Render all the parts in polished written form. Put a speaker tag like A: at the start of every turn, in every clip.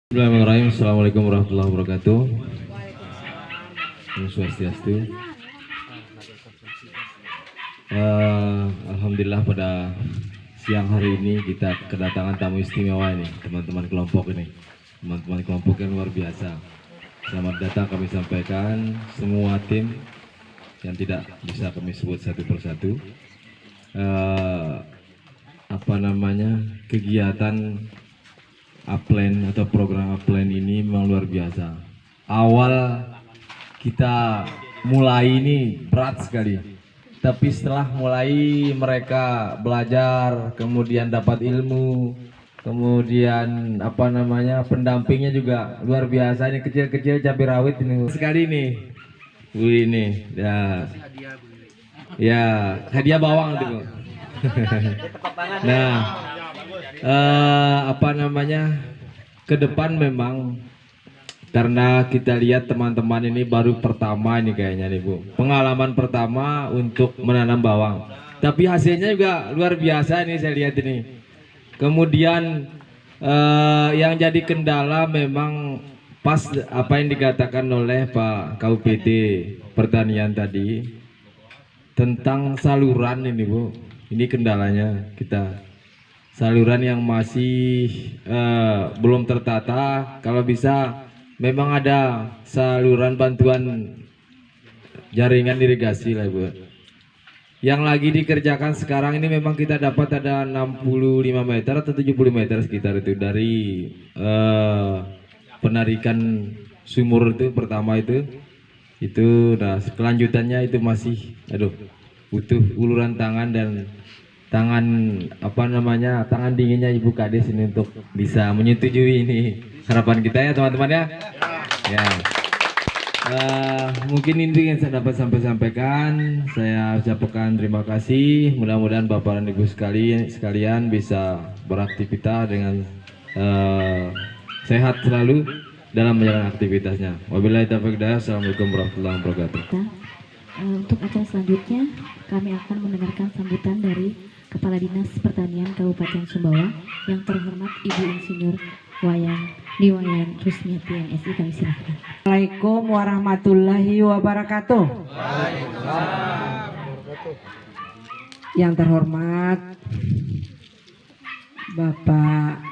A: Bismillahirrahmanirrahim. Assalamualaikum warahmatullahi wabarakatuh. Om Swastiastu. Alhamdulillah pada siang hari ini kita kedatangan tamu istimewa ini, teman-teman kelompok ini. Teman-teman kelompok yang luar biasa. Selamat datang kami sampaikan semua tim yang tidak bisa kami sebut satu persatu. Kegiatan Upland atau program Upland ini memang luar biasa. Awal kita mulai ini berat sekali, tapi setelah mulai mereka belajar, kemudian dapat ilmu, kemudian pendampingnya juga luar biasa. Ini kecil-kecil cabai rawit ini sekali nih, ini ya hadiah bawang tuh. Nah, ke depan memang karena kita lihat teman-teman ini baru pertama ini kayaknya nih Bu, pengalaman pertama untuk menanam bawang, tapi hasilnya juga luar biasa ini saya lihat ini. Kemudian yang jadi kendala memang pas apa yang dikatakan oleh Pak KUPT Pertanian tadi tentang saluran ini Bu, ini kendalanya kita. Saluran yang masih belum tertata. Kalau bisa memang ada saluran bantuan jaringan irigasi lah Bu. Yang lagi dikerjakan sekarang ini memang kita dapat ada 65 meter atau 70 meter sekitar itu dari penarikan sumur itu pertama itu. Nah kelanjutannya itu masih butuh uluran tangan dan tangan tangan dinginnya Ibu Kades ini untuk bisa menyetujui ini harapan kita ya teman-teman ya. Mungkin ini yang saya dapat sampaikan. Saya ucapkan terima kasih. Mudah-mudahan Bapak dan Ibu sekalian bisa beraktivitas dengan sehat selalu dalam menjalankan aktivitasnya. Wabillahi taufiq hidayah. Assalamualaikum warahmatullahi wabarakatuh.
B: Untuk acara selanjutnya kami akan mendengarkan sambutan dari Kepala Dinas Pertanian Kabupaten Sumbawa yang terhormat Ibu Insinyur Niwayan Rusmiati MSI. Kami silakan.
C: Assalamualaikum warahmatullahi wabarakatuh. Yang terhormat Bapak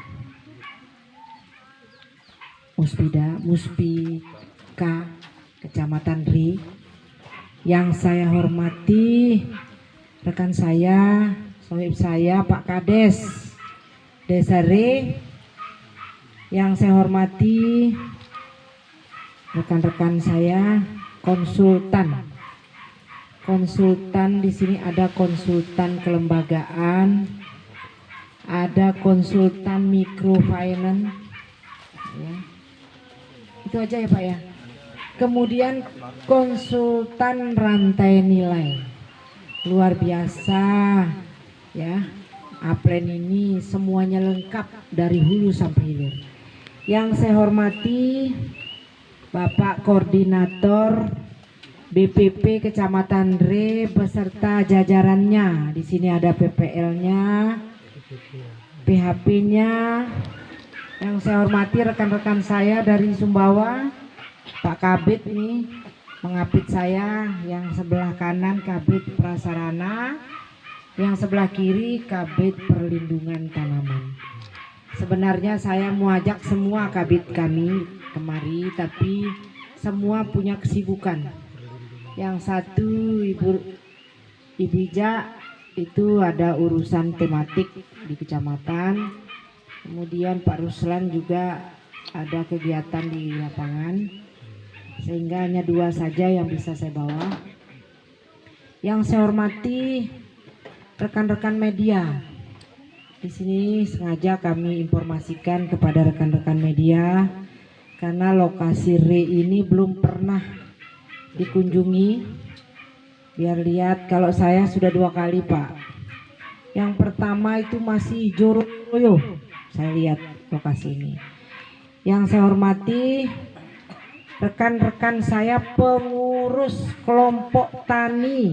C: Muspika Kecamatan Ri, yang saya hormati rekan saya, sohib saya Pak Kades Desa Ri, yang saya hormati rekan-rekan saya konsultan di sini ada konsultan kelembagaan, ada konsultan microfinance ya. Itu aja ya Pak ya. Kemudian konsultan rantai nilai, luar biasa ya. Upland ini semuanya lengkap dari hulu sampai hilir. Yang saya hormati Bapak Koordinator BPP Kecamatan Re beserta jajarannya. Di sini ada PPL-nya, PHP-nya. Yang saya hormati rekan-rekan saya dari Sumbawa, Pak Kabit ini mengapit saya, yang sebelah kanan Kabit Prasarana, yang sebelah kiri Kabit Perlindungan Tanaman. Sebenarnya saya mau ajak semua kabit kami kemari, tapi semua punya kesibukan. Yang satu Ibu Ija itu ada urusan tematik di kecamatan, kemudian Pak Ruslan juga ada kegiatan di lapangan, sehingga hanya dua saja yang bisa saya bawa. Yang saya hormati rekan-rekan media. Di sini sengaja kami informasikan kepada rekan-rekan media karena lokasi Re ini belum pernah dikunjungi. Biar lihat, kalau saya sudah 2 kali Pak. Yang pertama itu masih Joroyo, saya lihat lokasi ini. Yang saya hormati rekan-rekan saya pengurus kelompok tani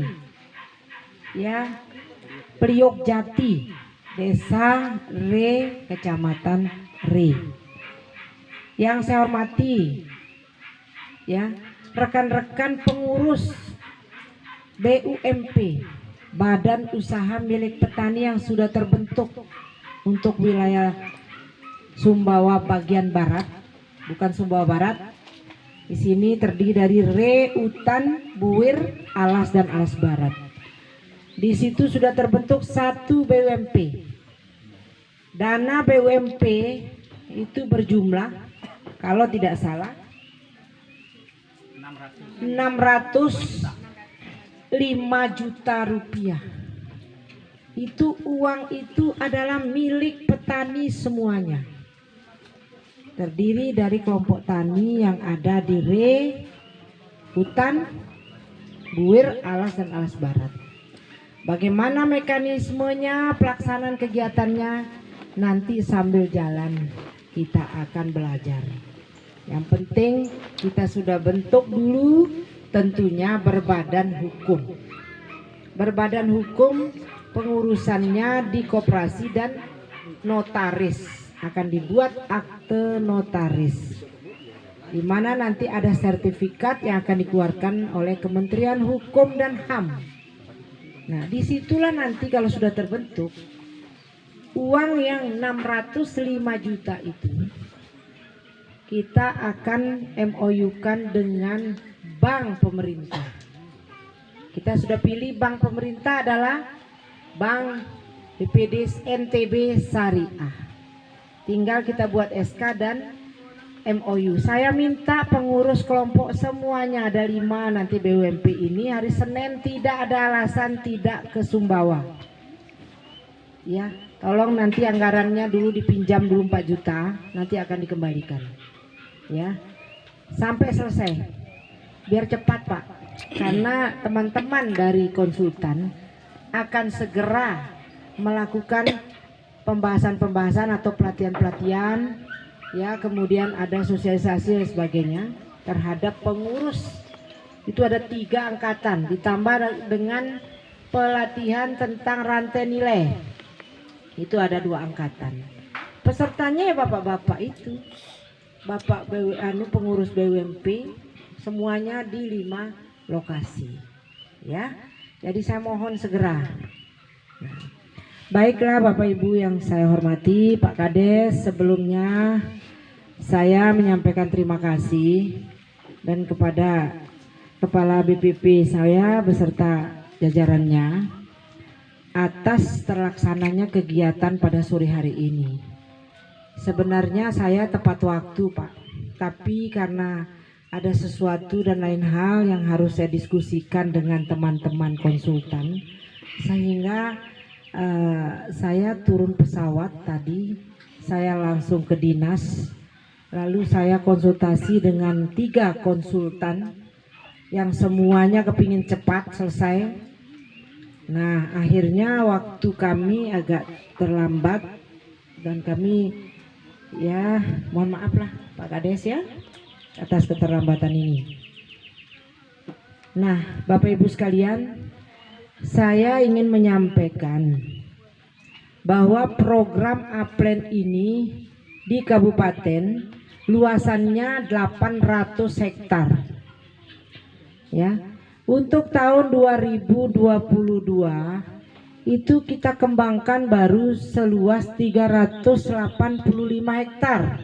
C: ya, Priok Jati, Desa Re, Kecamatan Re. Yang saya hormati, ya, rekan-rekan pengurus BUMP, Badan Usaha Milik Petani yang sudah terbentuk untuk wilayah Sumbawa bagian barat, bukan Sumbawa Barat. Di sini terdiri dari Re, Utan, Buwir, Alas dan Alas Barat. Di situ sudah terbentuk satu BUMP. Dana BUMP itu berjumlah, kalau tidak salah, 605 juta rupiah. Itu uang itu adalah milik petani semuanya. Terdiri dari kelompok tani yang ada di Re, Hutan, Buwir, Alas dan Alas Barat. Bagaimana mekanismenya, pelaksanaan kegiatannya, nanti sambil jalan kita akan belajar. Yang penting kita sudah bentuk dulu, tentunya berbadan hukum. Berbadan hukum, pengurusannya di koperasi dan notaris. Akan dibuat akte notaris, di mana nanti ada sertifikat yang akan dikeluarkan oleh Kementerian Hukum dan HAM. Nah, disitulah nanti kalau sudah terbentuk, uang yang 605 juta itu kita akan MOU-kan dengan bank pemerintah. Kita sudah pilih bank pemerintah adalah Bank BPD NTB Syariah. Tinggal kita buat SK dan MOU. Saya minta pengurus kelompok semuanya, ada 5 nanti BUMP ini hari Senin, tidak ada alasan tidak ke Sumbawa. Ya, tolong nanti anggarannya dulu dipinjam dulu 4 juta, nanti akan dikembalikan. Ya, sampai selesai. Biar cepat Pak, karena teman-teman dari konsultan akan segera melakukan pembahasan-pembahasan atau pelatihan-pelatihan, ya, kemudian ada sosialisasi dan sebagainya terhadap pengurus. Itu ada 3 angkatan, ditambah dengan pelatihan tentang rantai nilai. Itu ada 2 angkatan. Pesertanya ya bapak-bapak itu, bapak pengurus BUMP, semuanya di 5 lokasi. Ya, jadi saya mohon segera. Nah, baiklah Bapak Ibu yang saya hormati, Pak Kades, sebelumnya saya menyampaikan terima kasih dan kepada Kepala BPP saya beserta jajarannya atas terlaksananya kegiatan pada sore hari ini. Sebenarnya saya tepat waktu Pak, tapi karena ada sesuatu dan lain hal yang harus saya diskusikan dengan teman-teman konsultan, sehingga saya turun pesawat tadi, saya langsung ke dinas, lalu saya konsultasi dengan 3 konsultan yang semuanya kepingin cepat selesai. Nah, akhirnya waktu kami agak terlambat dan kami, ya mohon maaf lah Pak Kades ya atas keterlambatan ini. Nah, Bapak Ibu sekalian, saya ingin menyampaikan bahwa program Aplen ini di kabupaten luasannya 800 hektar. Ya, untuk tahun 2022 itu kita kembangkan baru seluas 385 hektar.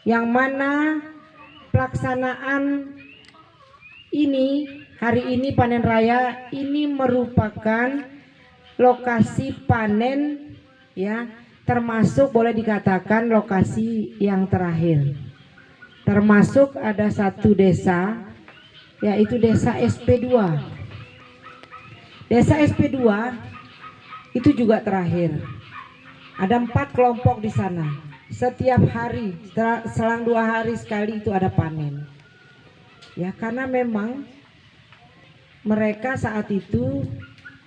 C: Yang mana pelaksanaan ini hari ini panen raya ini merupakan lokasi panen, ya, termasuk boleh dikatakan lokasi yang terakhir. Termasuk ada 1 desa, yaitu desa SP2. Desa SP2 itu juga terakhir. Ada 4 kelompok di sana. Setiap hari, selang 2 hari sekali itu ada panen. Ya, karena memang mereka saat itu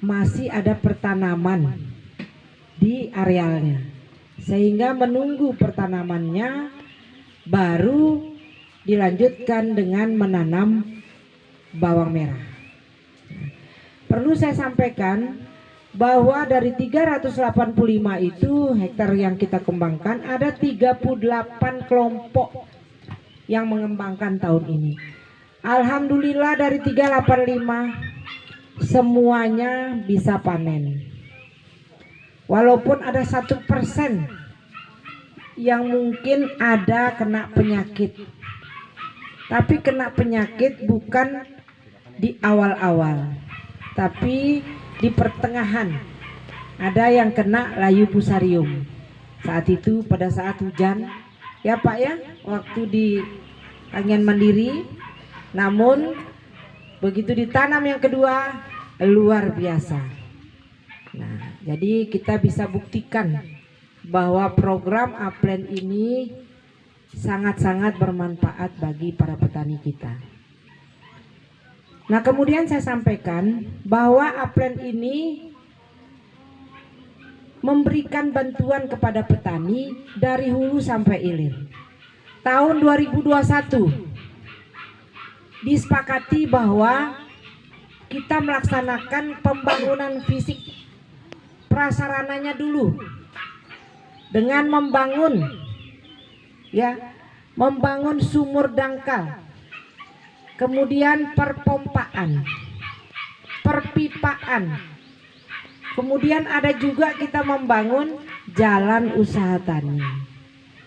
C: masih ada pertanaman di arealnya, sehingga menunggu pertanamannya baru dilanjutkan dengan menanam bawang merah. Perlu saya sampaikan bahwa dari 385 itu hektar yang kita kembangkan, ada 38 kelompok yang mengembangkan tahun ini. Alhamdulillah dari 385 semuanya bisa panen. Walaupun ada 1% yang mungkin ada kena penyakit, tapi kena penyakit bukan di awal-awal, tapi di pertengahan. Ada yang kena layu fusarium. Saat itu pada saat hujan, ya Pak ya, waktu di Kangen Mandiri. Namun begitu ditanam yang kedua, luar biasa. Nah, jadi kita bisa buktikan bahwa program Aplen ini sangat-sangat bermanfaat bagi para petani kita. Nah, kemudian saya sampaikan bahwa Aplen ini memberikan bantuan kepada petani dari hulu sampai hilir. Tahun 2021 disepakati bahwa kita melaksanakan pembangunan fisik prasarananya dulu dengan membangun sumur dangkal, kemudian perpompaan, perpipaan, kemudian ada juga kita membangun jalan usaha tani.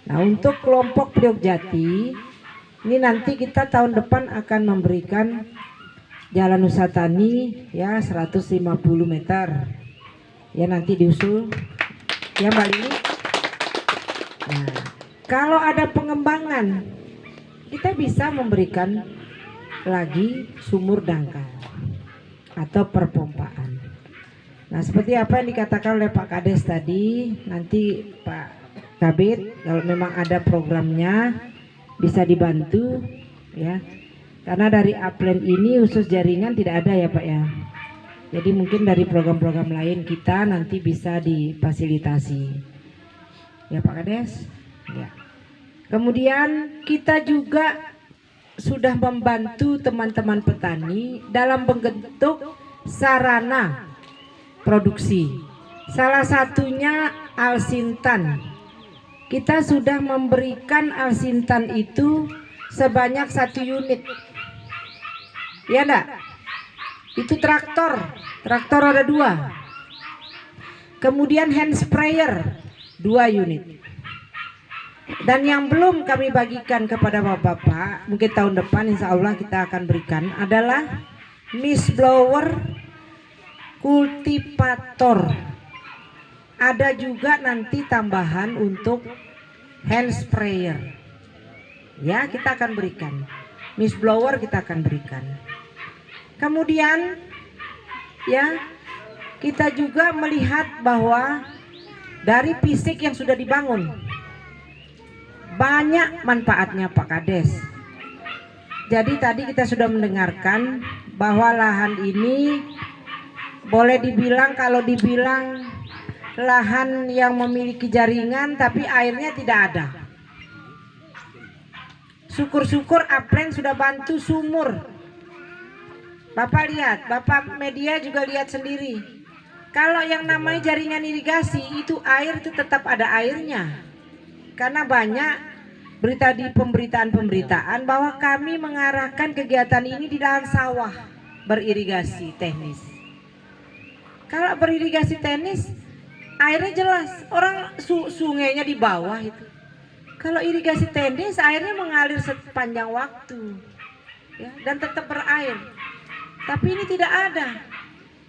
C: Nah, untuk kelompok Priok Jati ini nanti kita tahun depan akan memberikan jalan usaha tani ya 150 meter. Ya nanti diusul ya Mbak Lili. Nah, kalau ada pengembangan kita bisa memberikan lagi sumur dangkal atau perpompaan. Nah, seperti apa yang dikatakan oleh Pak Kades tadi, nanti Pak Kabit kalau memang ada programnya bisa dibantu ya. Karena dari Aplen ini khusus jaringan tidak ada ya Pak ya. Jadi mungkin dari program-program lain kita nanti bisa difasilitasi. Ya Pak Kades. Ya. Kemudian kita juga sudah membantu teman-teman petani dalam bentuk sarana produksi. Salah satunya Alsintan. Kita sudah memberikan Alsintan itu sebanyak 1 unit. Ya enggak? Itu traktor ada 2. Kemudian hand sprayer 2 unit. Dan yang belum kami bagikan kepada bapak-bapak, mungkin tahun depan insya Allah kita akan berikan adalah mist blower kultivator. Ada juga nanti tambahan untuk hand sprayer. Ya, kita akan berikan. Mist blower kita akan berikan. Kemudian ya kita juga melihat bahwa dari fisik yang sudah dibangun banyak manfaatnya Pak Kades. Jadi tadi kita sudah mendengarkan bahwa lahan ini boleh dibilang, kalau dibilang lahan yang memiliki jaringan tapi airnya tidak ada. Syukur-syukur Aplen sudah bantu sumur. Bapak lihat, Bapak media juga lihat sendiri. Kalau yang namanya jaringan irigasi itu air itu tetap ada airnya. Karena banyak berita di pemberitaan bahwa kami mengarahkan kegiatan ini di lahan sawah beririgasi teknis. Kalau beririgasi teknis airnya jelas, orang sungainya di bawah itu. Kalau irigasi teknis airnya mengalir sepanjang waktu ya, dan tetap berair. Tapi ini tidak ada.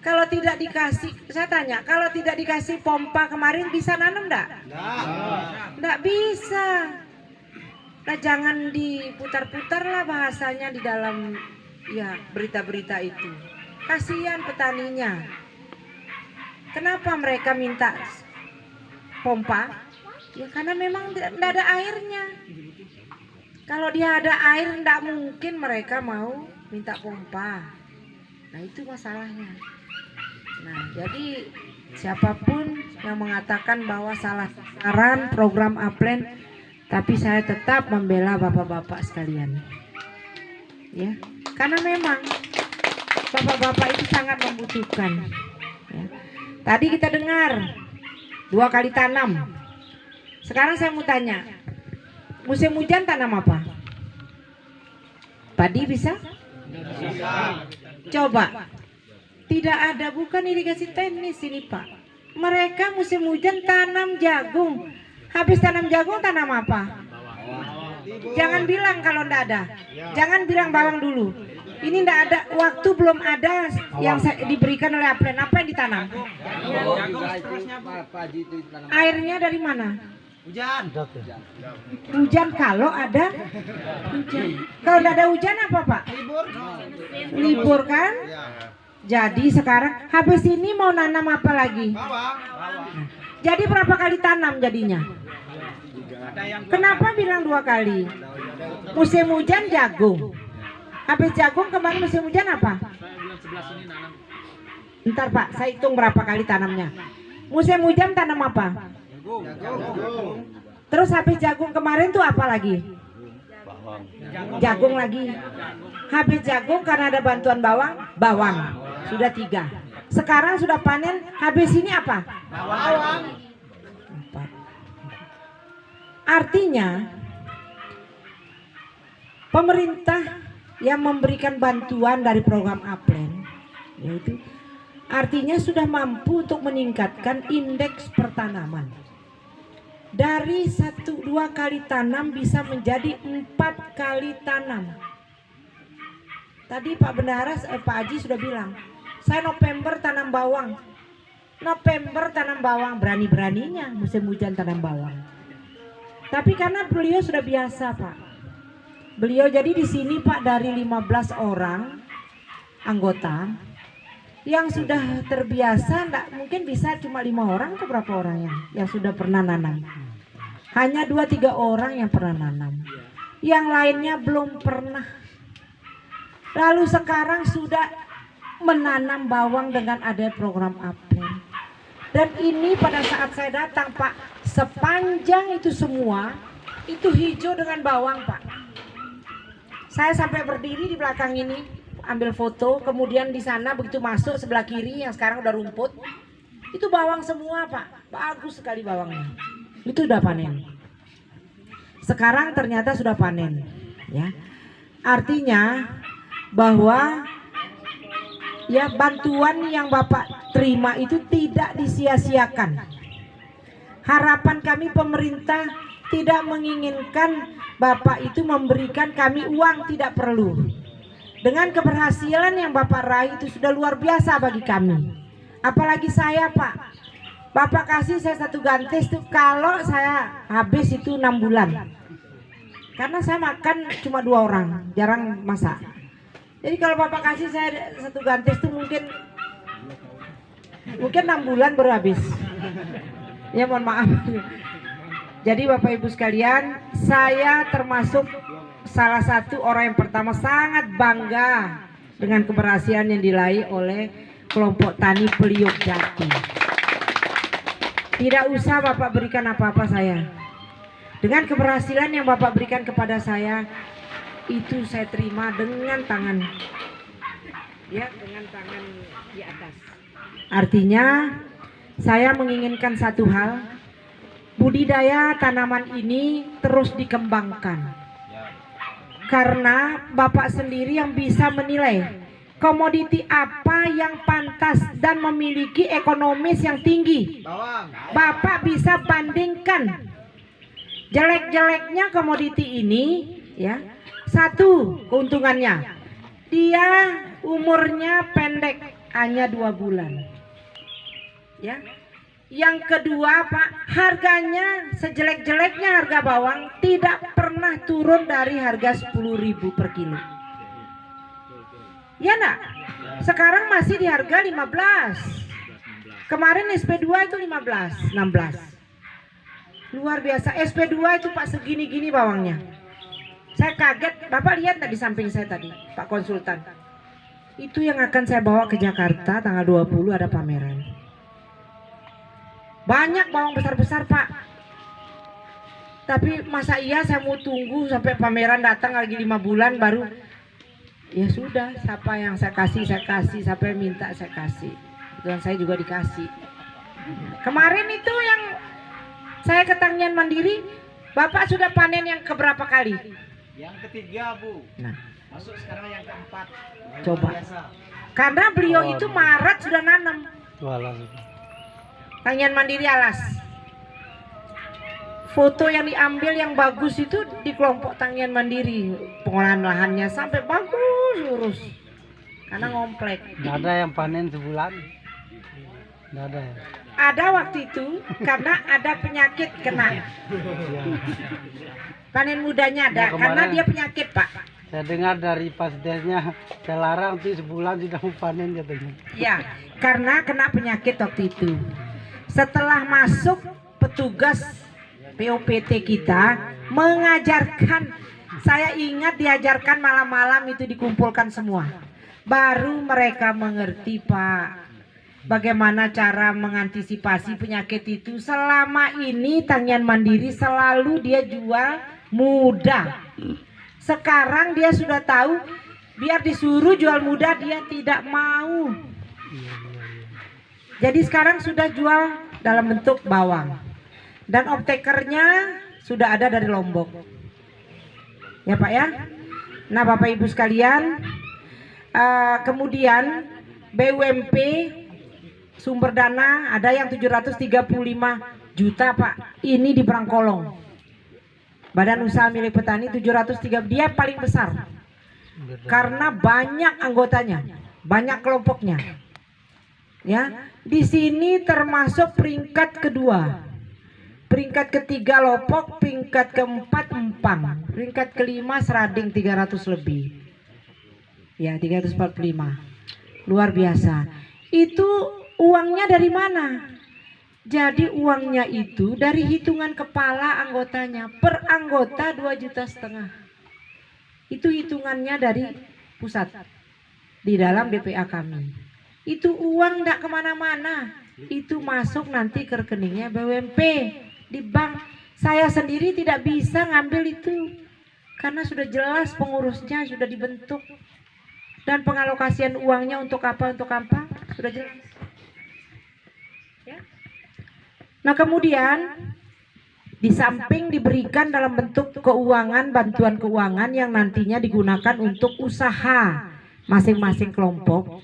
C: Kalau tidak dikasih, saya tanya, kalau tidak dikasih pompa kemarin bisa nanam enggak? Enggak bisa. Nah, jangan diputar-putar lah bahasanya di dalam ya berita-berita itu. Kasihan petaninya. Kenapa mereka minta pompa? Ya karena memang tidak ada airnya. Kalau dia ada air, tidak mungkin mereka mau minta pompa. Nah, itu masalahnya. Nah, jadi siapapun yang mengatakan bahwa salah sasaran program Aplen, tapi saya tetap membela bapak-bapak sekalian. Ya, karena memang bapak-bapak itu sangat membutuhkan. Ya. Tadi kita dengar 2 kali tanam. Sekarang saya mau tanya, musim hujan tanam apa? Padi bisa? Coba. Tidak ada, bukan irigasi teknis ini Pak. Mereka musim hujan tanam jagung. Habis tanam jagung tanam apa? Jangan bilang kalau enggak ada. Jangan bilang bawang dulu. Ini enggak ada, waktu belum ada yang diberikan oleh Aplen. Apa yang ditanam? Airnya dari mana? Hujan kalau ada hujan. Kalau enggak ada hujan apa Pak? Libur kan? Jadi sekarang habis ini mau nanam apa lagi? Jadi berapa kali tanam jadinya? Kenapa bilang 2 kali? Musim hujan jagung. Habis jagung kemarin musim hujan apa? Ntar Pak, saya hitung berapa kali tanamnya. Musim hujan tanam apa? Terus habis jagung kemarin tuh apa lagi? Jagung lagi. Habis jagung karena ada bantuan bawang. Sudah 3. Sekarang sudah panen, habis ini apa? Bawang. 4. Artinya pemerintah yang memberikan bantuan dari program Aplen, yaitu artinya sudah mampu untuk meningkatkan indeks pertanaman. Dari 1-2 kali tanam bisa menjadi 4 kali tanam. Tadi Pak Bendahara, Pak Haji sudah bilang, saya November tanam bawang. November tanam bawang, berani-beraninya musim hujan tanam bawang. Tapi karena beliau sudah biasa Pak. Beliau jadi di sini Pak dari 15 orang anggota yang sudah terbiasa, enggak mungkin bisa cuma 5 orang atau berapa orang yang sudah pernah nanam. Hanya 2-3 orang yang pernah nanam. Yang lainnya belum pernah. Lalu sekarang sudah menanam bawang dengan ada program Aplen. Dan ini pada saat saya datang Pak, sepanjang itu semua itu hijau dengan bawang Pak. Saya sampai berdiri di belakang ini ambil foto, kemudian di sana begitu masuk sebelah kiri yang sekarang udah rumput, itu bawang semua Pak, bagus sekali bawangnya. Itu udah panen. Sekarang ternyata sudah panen, ya. Artinya bahwa ya bantuan yang Bapak terima itu tidak disia-siakan. Harapan kami pemerintah tidak menginginkan Bapak itu memberikan kami uang, tidak perlu. Dengan keberhasilan yang Bapak raih itu sudah luar biasa bagi kami. Apalagi saya Pak, Bapak kasih saya 1 gantis tuh kalau saya habis itu 6 bulan. Karena saya makan cuma 2 orang, jarang masak. Jadi kalau Bapak kasih saya 1 gantis tuh mungkin 6 bulan baru habis. Ya mohon maaf. Jadi Bapak Ibu sekalian, saya termasuk salah satu orang yang pertama sangat bangga dengan keberhasilan yang diraih oleh kelompok tani Peliuk Jati. Tidak usah Bapak berikan apa-apa saya. Dengan keberhasilan yang Bapak berikan kepada saya, itu saya terima dengan tangan, ya, dengan tangan di atas. Artinya saya menginginkan satu hal, budidaya tanaman ini terus dikembangkan. Karena Bapak sendiri yang bisa menilai komoditi apa yang pantas dan memiliki ekonomis yang tinggi. Bapak bisa bandingkan jelek-jeleknya komoditi ini, ya. Satu keuntungannya, dia umurnya pendek, hanya 2 bulan, ya. Yang kedua Pak, harganya sejelek-jeleknya harga bawang tidak pernah turun dari harga 10.000 per kilo. Ya nak, sekarang masih di harga 15. Kemarin SP2 itu 15, 16. Luar biasa, SP2 itu Pak segini-gini bawangnya. Saya kaget, Bapak lihat tadi samping saya tadi, Pak konsultan. Itu yang akan saya bawa ke Jakarta tanggal 20 ada pameran. Banyak bawang besar-besar Pak. Tapi masa iya saya mau tunggu sampai pameran datang lagi 5 bulan baru. Ya sudah, siapa yang saya kasih, siapa yang minta saya kasih. Dan saya juga dikasih. Kemarin itu yang saya ke Tangnian Mandiri, Bapak sudah panen yang keberapa kali?
D: Yang ketiga, Bu.
C: Nah,
D: Masuk sekarang yang keempat.
C: coba.
D: Luar biasa.
C: Karena beliau itu Maret sudah nanam.
E: Walah.
C: Tangnian Mandiri Alas. Foto yang diambil yang bagus itu di kelompok Tangnian Mandiri. Pengolahan lahannya sampai bagus lurus. Karena ngomplek.
E: Nggak ada yang panen sebulan. Nggak ada ya.
C: Ada waktu itu karena ada penyakit kena. Panen mudanya ada
E: Nah, kemarin-
C: karena dia penyakit, Pak.
E: Saya dengar dari pas desnya saya larang tuh sebulan sudah mau panen katanya.
C: Ya, karena kena penyakit waktu itu. Setelah masuk, petugas POPT kita mengajarkan, saya ingat diajarkan malam-malam itu dikumpulkan semua. Baru mereka mengerti, Pak, bagaimana cara mengantisipasi penyakit itu. Selama ini Tangnian Mandiri selalu dia jual mudah. Sekarang dia sudah tahu, biar disuruh jual mudah dia tidak mau. Jadi sekarang sudah jual dalam bentuk bawang. Dan optekernya sudah ada dari Lombok. Ya Pak ya. Nah Bapak Ibu sekalian, kemudian BUMP sumber dana ada yang 735 juta Pak. Ini di Berangkolong. Badan usaha milik petani 703, dia paling besar. Karena banyak anggotanya, banyak kelompoknya. Ya, di sini termasuk peringkat kedua. Peringkat ketiga Lopok, peringkat keempat Empang, peringkat kelima Serading 300 lebih. Ya, 345. Luar biasa. Itu uangnya dari mana? Jadi uangnya itu dari hitungan kepala anggotanya. Per anggota 2,5 juta. Itu hitungannya dari pusat. Di dalam DPA kami. Itu uang tidak kemana-mana. Itu masuk nanti ke rekeningnya BUMP. Di bank. Saya sendiri tidak bisa ngambil itu. Karena sudah jelas pengurusnya sudah dibentuk. Dan pengalokasian uangnya untuk apa, sudah jelas. Ya. Nah kemudian di samping diberikan dalam bentuk keuangan, bantuan keuangan yang nantinya digunakan untuk usaha masing-masing kelompok.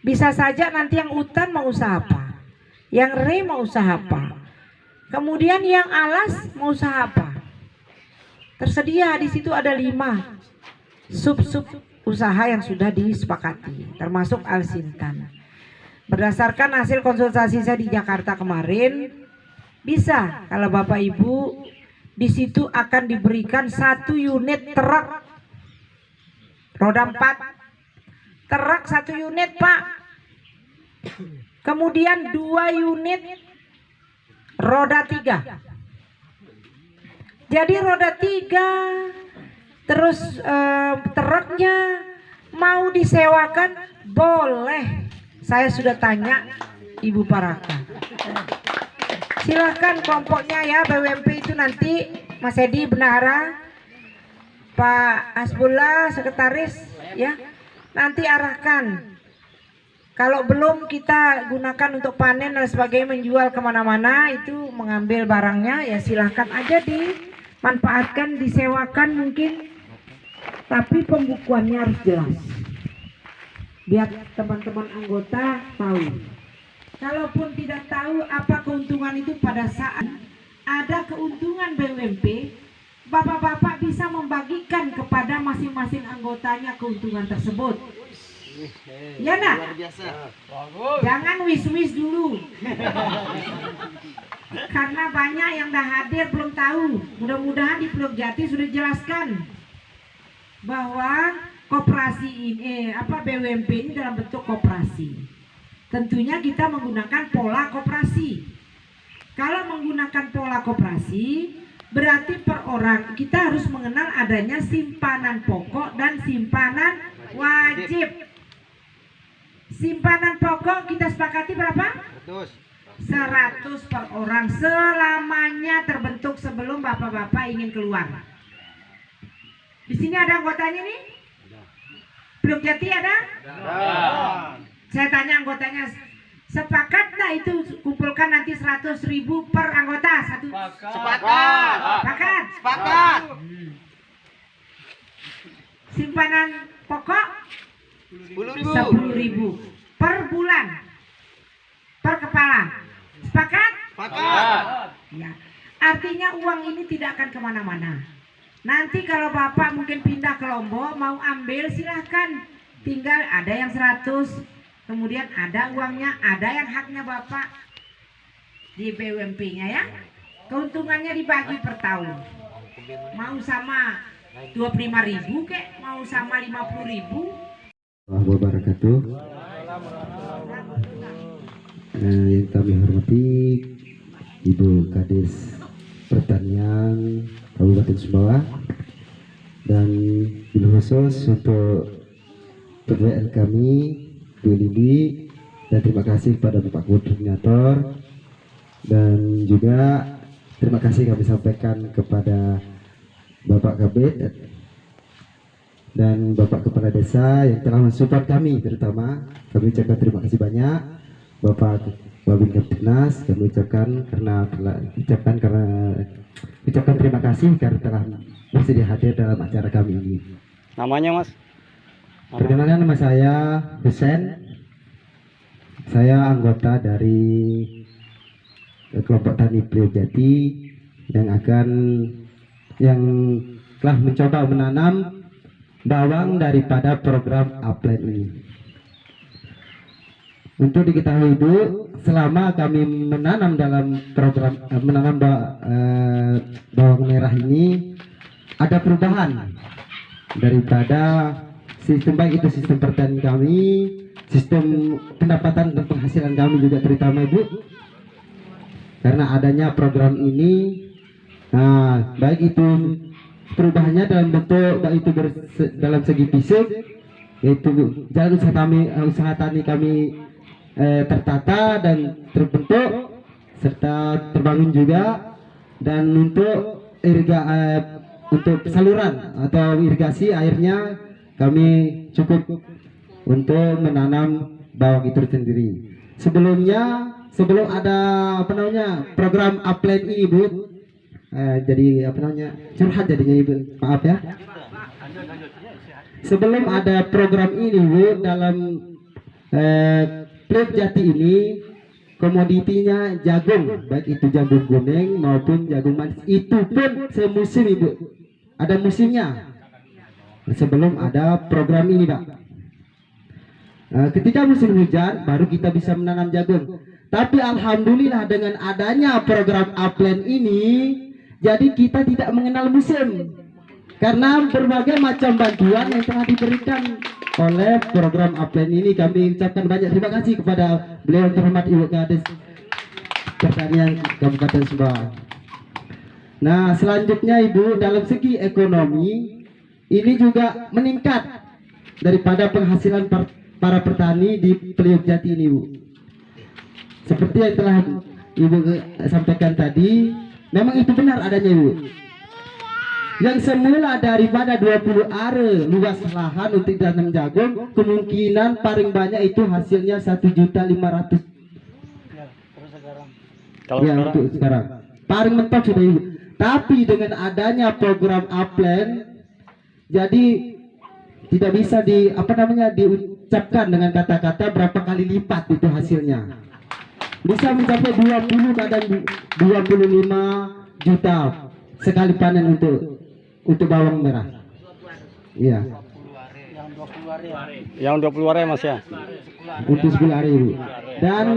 C: Bisa saja nanti yang hutan mau usaha apa, yang re mau usaha apa, kemudian yang alas mau usaha apa. Tersedia di situ ada 5 sub-sub usaha yang sudah disepakati, termasuk Alsintan. Berdasarkan hasil konsultasi saya di Jakarta kemarin, bisa kalau Bapak Ibu di situ akan diberikan 1 unit truk roda 4, truk 1 unit Pak, kemudian 2 unit roda 3. Jadi roda 3 terus truknya mau disewakan boleh. Saya sudah tanya Ibu Paraka. Silahkan kelompoknya ya, BUMP itu nanti Mas Edi Bendahara, Pak Hasbullah sekretaris ya, nanti arahkan. Kalau belum kita gunakan untuk panen dan sebagainya, menjual kemana-mana, itu mengambil barangnya ya silahkan aja dimanfaatkan, disewakan mungkin. Tapi pembukuannya harus jelas. Biar teman-teman anggota tahu. Kalaupun tidak tahu apa keuntungan itu, pada saat ada keuntungan BUMP, bapak-bapak bisa membagikan kepada masing-masing anggotanya keuntungan tersebut. Ya nak?
D: Luar biasa.
C: Jangan wis-wis dulu. Karena banyak yang dah hadir belum tahu. Mudah-mudahan di Pulau Jati sudah jelaskan bahwa koperasi ini BUMP ini dalam bentuk koperasi. Tentunya kita menggunakan pola koperasi. Kalau menggunakan pola koperasi, berarti per orang kita harus mengenal adanya simpanan pokok dan simpanan wajib. Simpanan pokok kita sepakati berapa? 100 per orang, selamanya terbentuk sebelum bapak-bapak ingin keluar. Di sini ada anggotanya nih? Belum Jati ada? Saya tanya anggotanya, Sepakat nah itu kumpulkan nanti 100.000 per anggota satu.
D: Sepakat.
C: Sepakat.
D: Sepakat.
C: Simpanan pokok
D: 10.000.
C: 10.000 per bulan per kepala. Sepakat?
D: Sepakat.
C: Ya. Artinya uang ini tidak akan kemana-mana. Nanti kalau Bapak mungkin pindah ke Lombok mau ambil silahkan. Tinggal ada yang 100, kemudian ada uangnya, ada yang haknya Bapak di BUMP-nya ya. Keuntungannya dibagi per tahun. Mau sama 25.000 kek, mau sama 50.000.
F: Wabarakatuh. Yang kami hormati Ibu Kades Pertanian Kabupaten Sumbawa dan bil khusus untuk PWN kami Bu Lindi, dan terima kasih kepada Bapak Koordinator, dan juga terima kasih kami sampaikan kepada Bapak Kabid dan Bapak Kepala Desa yang telah mensupport kami. Terutama kami ucapkan terima kasih banyak Bapak Babin Kaptenas. Kami ucapkan terima kasih karena telah bersedia hadir dalam acara kami ini.
E: Namanya Mas?
F: Perkenalkan, nama saya Husen. Saya anggota dari kelompok tani Priok Jati yang telah mencoba menanam bawang daripada program Upland ini. Untuk diketahui Bu, selama kami menanam dalam program bawang merah ini ada perubahan daripada sistem, baik itu sistem pertanian kami, sistem pendapatan dan penghasilan kami juga terutama Ibu. Karena adanya program ini, nah baik itu perubahannya dalam bentuk baik itu dalam segi fisik, yaitu jalan usaha tani kami tertata dan terbentuk serta terbangun juga, dan untuk untuk saluran atau irigasi airnya kami cukup untuk menanam bawang itu sendiri. Sebelum ada program Upland ini Bu, jadi curhat jadinya Ibu, maaf ya. Sebelum ada program ini Bu, dalam Priok Jati ini komoditinya jagung, baik itu jagung kuning maupun jagung manis, itu pun semusim Ibu, ada musimnya. Sebelum ada program ini Pak, ketika musim hujan baru kita bisa menanam jagung. Tapi alhamdulillah dengan adanya program Upland ini, jadi kita tidak mengenal musim karena berbagai macam bantuan yang telah diberikan oleh program Upland ini. Kami ucapkan banyak terima kasih kepada beliau yang terhormat Ibu Kades Pertanian Kabupaten Sumbawa. Nah selanjutnya Ibu, dalam segi ekonomi ini juga meningkat daripada penghasilan para petani di Priok Jati ini Bu. Seperti yang telah Ibu sampaikan tadi, memang itu benar adanya Ibu. Yang semula daripada 20 are luas lahan untuk tanam jagung, kemungkinan paling banyak itu hasilnya 1.500.000. Ya untuk sekarang paling mentok sudah Ibu. Tapi dengan adanya program Upland, jadi tidak bisa diucapkan dengan kata-kata berapa kali lipat itu hasilnya. Bisa mencapai 20 kadang 25 juta sekali panen untuk bawang merah. Iya.
E: Yang 20 are Mas ya?
F: Untuk 10 hari Ibu. Dan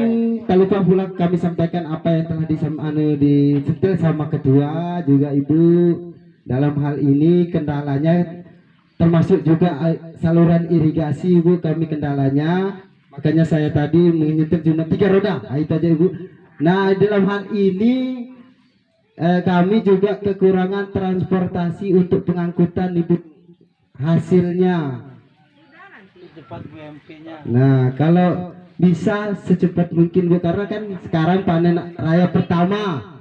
F: tak lupa pula kami sampaikan apa yang telah disentil sama ketua juga Ibu. Dalam hal ini kendalanya termasuk juga saluran irigasi Ibu, kami kendalanya. Makanya saya tadi menyetir cuma 3 roda, nah, itu aja Ibu. Nah dalam hal ini kami juga kekurangan transportasi untuk pengangkutan Ibu hasilnya. Nah kalau bisa secepat mungkin Bu, karena kan sekarang panen raya pertama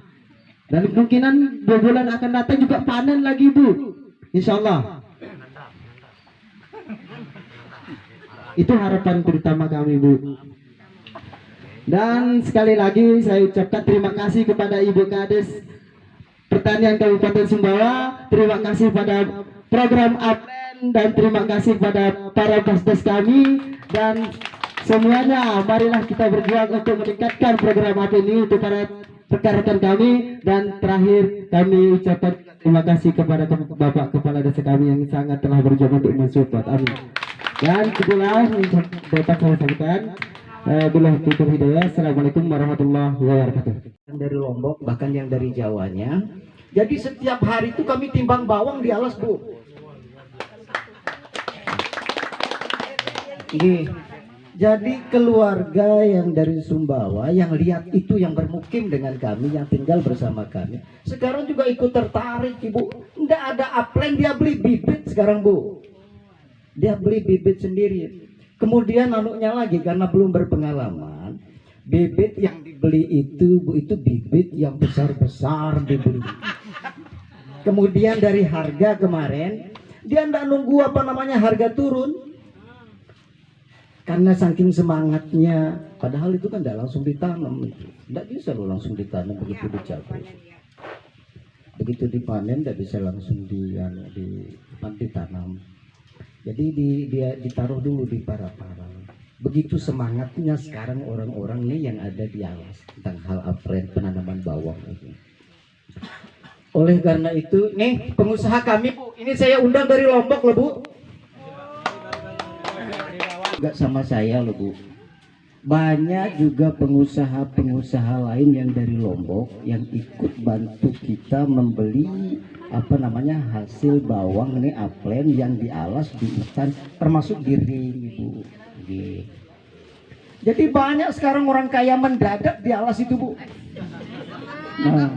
F: dan kemungkinan 2 bulan akan datang juga panen lagi Bu, insya Allah. Itu harapan terutama kami Bu. Dan sekali lagi saya ucapkan terima kasih kepada Ibu Kades Pertanian Kabupaten Sumbawa, terima kasih pada program Aplen, dan terima kasih pada para Pasdes kami, dan semuanya marilah kita berjuang untuk meningkatkan program Aplen ini untuk para rekan-rekan kami. Dan terakhir kami ucapkan terima kasih kepada Bapak Kepala Desa kami yang sangat telah berjuang untuk mensupport. Amin. Dan itulah dapat saya sampaikan. Bila tutur hidayah. Assalamualaikum warahmatullahi wabarakatuh.
G: Dari Lombok, bahkan yang dari Jawanya. Jadi setiap hari itu kami timbang bawang di alas, Bu. Jadi keluarga yang dari Sumbawa yang lihat itu, yang bermukim dengan kami, yang tinggal bersama kami, sekarang juga ikut tertarik, Ibu. Nggak ada Aplen, dia beli bibit sekarang, Bu. Dia beli bibit sendiri. Kemudian anaknya lagi, karena belum berpengalaman, bibit yang dibeli itu, Bu, itu bibit yang besar-besar dibeli. Kemudian dari harga kemarin, dia nggak nunggu harga turun. Karena saking semangatnya, padahal itu kan tidak langsung ditanam, tidak bisa loh langsung ditanam begitu dicapai. Begitu dipanen tidak bisa langsung ditanam. Jadi dia ditaruh dulu di para-para. Begitu semangatnya sekarang orang-orang nih yang ada di alas tentang hal Aplen penanaman bawang itu. Oleh karena itu, nih pengusaha kami, Bu, ini saya undang dari Lombok loh, Bu. Juga sama saya loh, Bu. Banyak juga pengusaha-pengusaha lain yang dari Lombok yang ikut bantu kita membeli hasil bawang ini Aplen yang dialas di hutan, termasuk di ring, Ibu. Jadi banyak sekarang orang kaya mendadak di alas itu, Bu. Nah,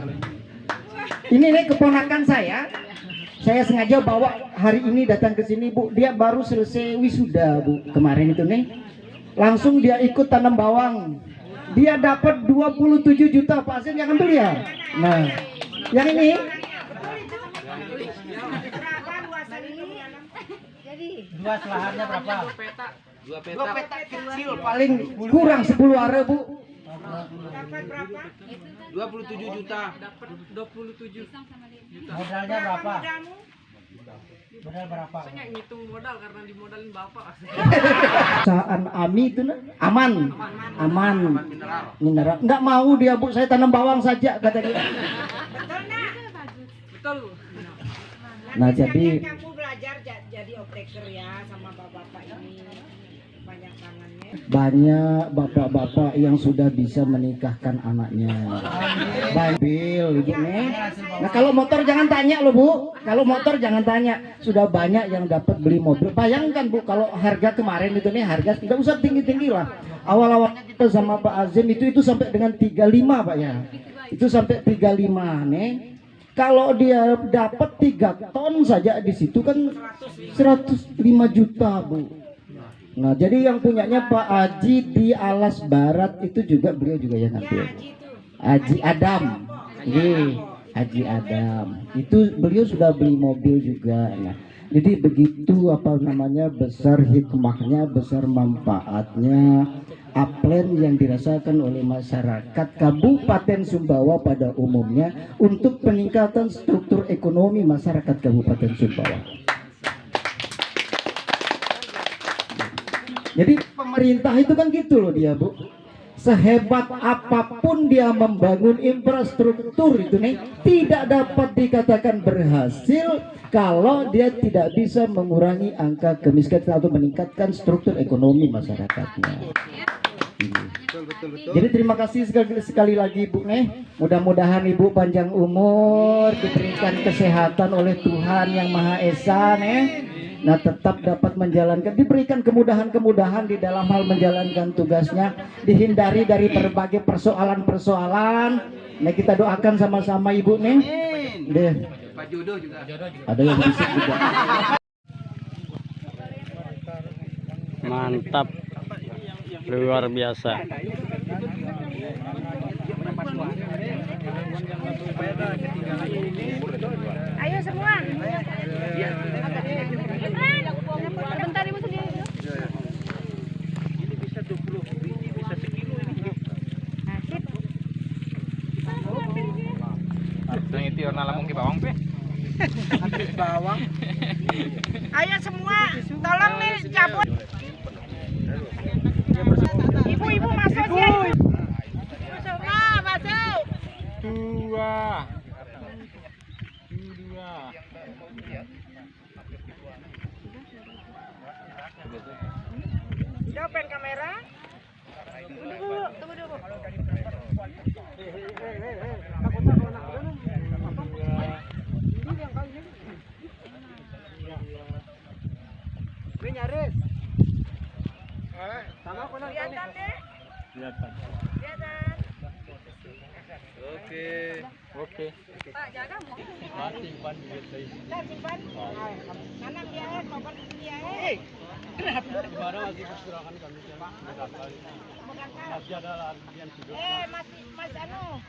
G: ini nih keponakan saya sengaja bawa hari ini datang ke sini, Bu. Dia baru selesai wisuda, Bu, kemarin itu nih. Langsung dia ikut tanam bawang. Dia dapat 27 juta, Pak Azim yang ambil ya. Nah, yang ini
E: Dua lahannya berapa?
D: Dua peta kecil
G: paling kurang 10 are, Bu.
D: dapat berapa? 27 juta. Dapat 27 juta.
E: Modalnya berapa? Modal berapa?
H: Saya ngitung modal karena dimodalin bapak.
G: Perusahaan AMI itu aman mineral. Nggak mau dia, Bu, saya tanam bawang saja kata dia.
H: Betul.
G: Nah, jadi
C: kamu belajar jadi operator ya sama bapak-bapak ini, banyak tangannya.
G: banyak bapak-bapak yang sudah bisa menikahkan anaknya. Babil, Ibu nih. Nah, kalau motor jangan tanya loh, Bu. Kalau motor jangan tanya. Sudah banyak yang dapat beli mobil. Bayangkan, Bu, kalau harga kemarin itu nih, harga tidak usah tinggi-tinggi lah. Awal-awalnya kita sama Pak Azim itu sampai dengan 35, Pak ya. Itu sampai 35 nih. Kalau dia dapat 3 ton saja di situ kan 105 juta, Bu. Nah, jadi yang punyanya Pak Haji di Alas Barat itu juga beliau juga yang ngambil. Haji Adam. Haji Adam. Itu beliau sudah beli mobil juga. Nah, jadi begitu besar hikmahnya, besar manfaatnya Aplen yang dirasakan oleh masyarakat Kabupaten Sumbawa pada umumnya untuk peningkatan struktur ekonomi masyarakat Kabupaten Sumbawa. Jadi pemerintah itu kan gitu loh dia, Bu. Sehebat apapun dia membangun infrastruktur itu nih, tidak dapat dikatakan berhasil kalau dia tidak bisa mengurangi angka kemiskinan atau meningkatkan struktur ekonomi masyarakatnya. Jadi terima kasih sekali lagi, Bu nih. Mudah-mudahan Ibu panjang umur, diberikan kesehatan oleh Tuhan yang Maha Esa nih. Nah, tetap dapat menjalankan, diberikan kemudahan-kemudahan di dalam hal menjalankan tugasnya, dihindari dari berbagai persoalan-persoalan. Nah, kita doakan sama-sama, Ibu nih. Deh.
D: Pak Jodoh juga.
G: Ada yang bisik juga.
E: Mantap, luar biasa.
I: Ayo semua. Bentar Ibu sendiri.
D: Ini bisa 20 biji, bisa sekilo ini. jurnal lamung ke bawang pe.
C: Bawang. Ayo semua, tolong nih cabut. Ibu-ibu masuk sih. Ibu semua masuk.
D: Dua.
C: Jawabin kamera. Tunggu dulu.
E: Ini nyaris.
C: Sama aku kelihatan deh. Kelihatan.
D: Oke.
C: Pak jaga mau. Simpan. Nanam dia koper dia.
E: Gimana masih pergerakan kami? Masih ada latihan sudah.
C: Mas anu.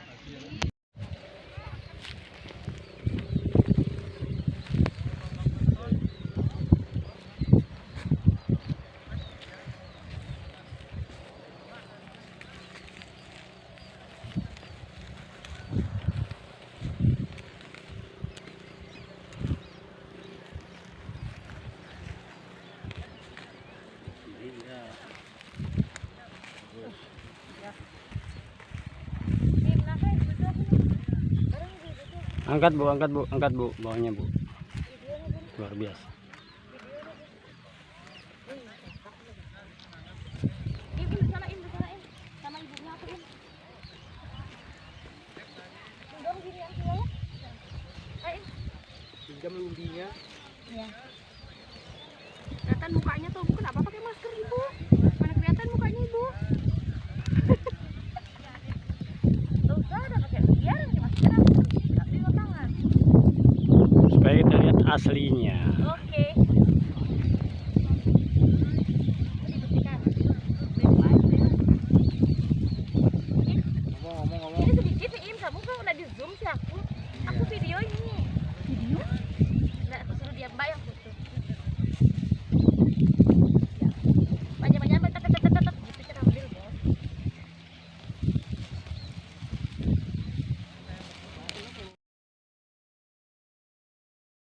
E: Angkat bu, bawahnya bu. Luar biasa.
B: Ibu salahin sama ibunya aku ini. Dong gini yang ya. Ayo.
D: Pinjam lumbinya.
B: Ya. Kelihatan mukanya tuh, Bu. Kenapa pakai masker, Ibu? Mana kelihatan mukanya, Ibu? Tuh, udah pakai biar pakai masker. Enggak di tangan.
E: Supaya kita lihat aslinya.